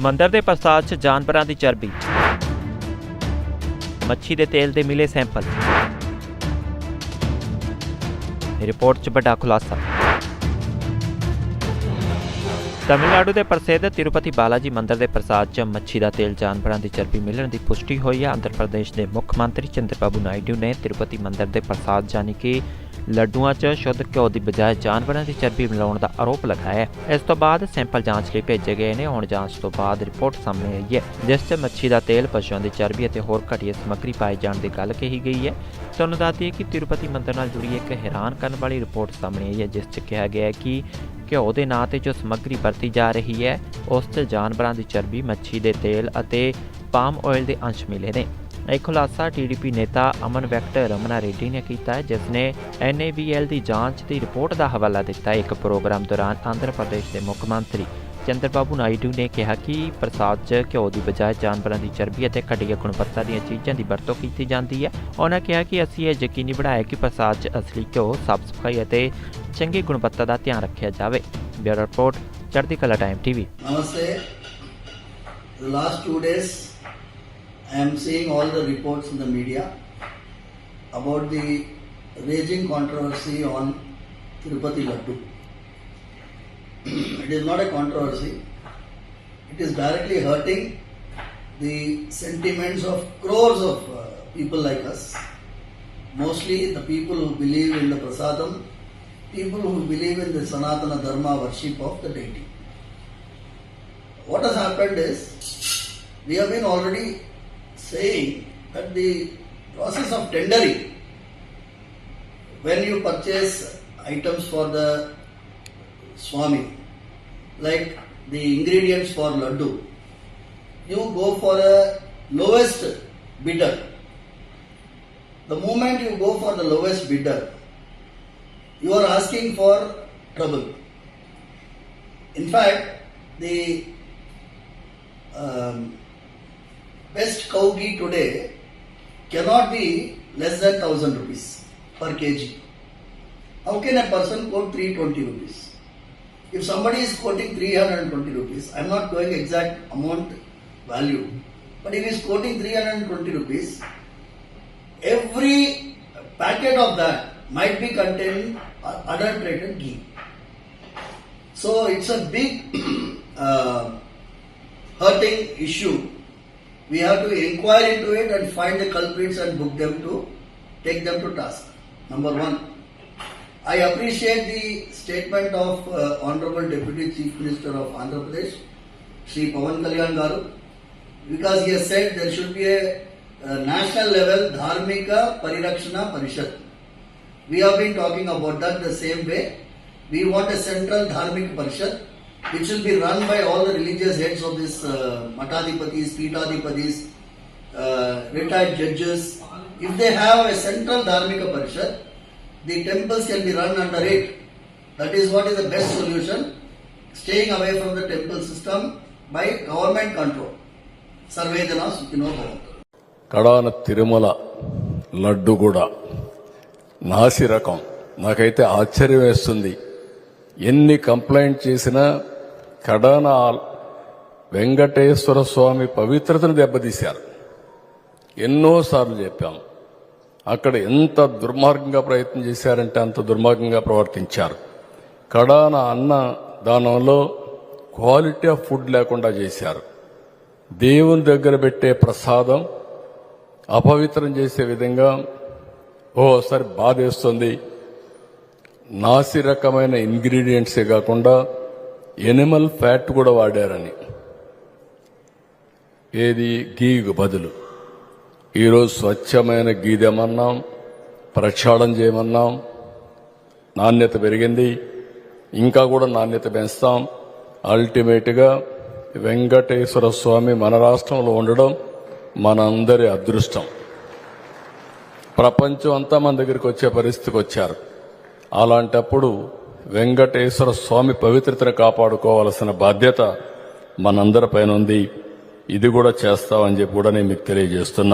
ਮੰਦਰ ਦੇ ਪ੍ਰਸਾਦ 'ਚ ਜਾਨਵਰਾਂ ਦੀ ਚਰਬੀ, ਮੱਛੀ ਦੇ ਤੇਲ ਦੇ ਮਿਲੇ ਸੈਂਪਲ। ਰਿਪੋਰਟ 'ਚ ਵੱਡਾ ਖੁਲਾਸਾ। तमिलनाडु के प्रसिद्ध तिरुपति बालाजी मंदिर के प्रसाद च मच्छी का तेल जानवरों की चर्बी मिलने की पुष्टि हुई है। आंध्र प्रदेश के मुख्यमंत्री चंद्रबाबू नायडू ने तिरुपति मंदिर के प्रसाद यानी कि लड्डुआं च शुद्ध घ्यो की बजाय जानवरों की चर्बी मिलाने का आरोप लगाया है। इस तो बाद सैंपल जांच लिए भेजे गए हैं। हुण जांच तो बाद रिपोर्ट सामने आई है जिस च मच्छी का तेल, पशुओं की चर्बी और होर घटिया समग्री पाए जाने की गल कही गई है। तुहानूं दस दईए कि तिरुपति मंदिर नाल जुड़ी एक हैरान करने वाली रिपोर्ट सामने आई है जिस च कहा गया है कि घ्यो के नाँ ते जो समग्री वरती जा रही है उस च जानवरों की चर्बी, मच्छी के तेल और पाम ऑयल के अंश मिले ने। एक खुलासा टीडीपी नेता अमन वैक्ट रमना रेड्डी ने किया है जिसने NABL की जांच की रिपोर्ट का हवाला दिता। एक प्रोग्राम दौरान आंध्र प्रदेश के मुख्यमंत्री चंद्रबाबू नायडू ने कहा कि प्रसाद च घ्यो की बजाय जानवरों की चर्बी और घटिया गुणवत्ता दी चीज़ों की वरतों की जाती है। उन्होंने कहा कि असीं यह यकीनी बनाया कि प्रसाद च असली घ्यो, साफ सफाई और चंगी गुणवत्ता का ध्यान रखा जाए। ब्यूरो रिपोर्ट, चढ़ती कला time TV। Namaste. The last 2 days I am seeing all the reports in the media about the raging controversy on Tirupati Laddu. It is not a controversy. It is directly hurting the sentiments of crores of people like us. Mostly the people who believe in the prasadam, people who believe in the Sanatana Dharma worship of the deity. What has happened is, we have been already saying that the process of tendering, when you purchase items for the Swami, like the ingredients for laddu, you go for a lowest bidder. The moment you go for the lowest bidder, you are asking for trouble. In fact, the best cow ghee today cannot be less than 1,000 rupees per kg. How can a person quote 320 rupees? If somebody is quoting 320 rupees, I am not going exact amount value, but if he is quoting 320 rupees, every packet of that might be containing adulterated ghee. So it's a big hurting issue. We have to inquire into it and find the culprits and book them to take them to task. Number one, I appreciate the statement of Honorable Deputy Chief Minister of Andhra Pradesh, Shri Pawan Kalyan Garu, because he has said there should be a national level Dharmika Parirakshana Parishad. We have been talking about that the same way. We want a central Dharmika Parishad which will be run by all the religious heads of this Matadipatis, Pitadipatis, retired judges. If they have a central Dharmika Parishad, the temples can be run under it. That is what is the best solution. Staying away from the temple system by government control. Sarvejana Sukhino Bhavantu. కడాన తిరుమల లడ్డు కూడా నాసి రకం. నాకైతే ఆశ్చర్యం వేస్తుంది. ఎన్ని complaint చేసినా కడాన వెంకటేశ్వర స్వామి పవిత్రతను దెబ్బతీశారు. ఎన్నోసార్లు చెప్పాం. అక్కడ ఎంత దుర్మార్గంగా ప్రయత్నం చేశారంటే అంత దుర్మార్గంగా ప్రవర్తించారు. కడాన అన్న దానంలో క్వాలిటీ ఆఫ్ ఫుడ్ లేకుండా చేశారు. దేవుని దగ్గర పెట్టే ప్రసాదం అపవిత్రం చేసే విధంగా ఓసారి బాధేస్తుంది. నాసి రకమైన ఇంగ్రీడియంట్సే కాకుండా ఎనిమల్ ఫ్యాట్ కూడా వాడారని, ఏది గీకు బదులు. ఈరోజు స్వచ్ఛమైన గీ తెమన్నాం, ప్రక్షాళన చేయమన్నాం. నాణ్యత పెరిగింది, ఇంకా కూడా నాణ్యత పెంచుతాం. అల్టిమేట్గా వెంకటేశ్వర స్వామి మన రాష్ట్రంలో ఉండడం మనందరి అదృష్టం. ప్రపంచం అంతా మన దగ్గరికి వచ్చే పరిస్థితికి వచ్చారు. అలాంటప్పుడు వెంకటేశ్వర స్వామి పవిత్రతను కాపాడుకోవాల్సిన బాధ్యత మనందరిపైన ఉంది. ఇది కూడా చేస్తామని చెప్పి కూడా నేను మీకు తెలియజేస్తున్నా.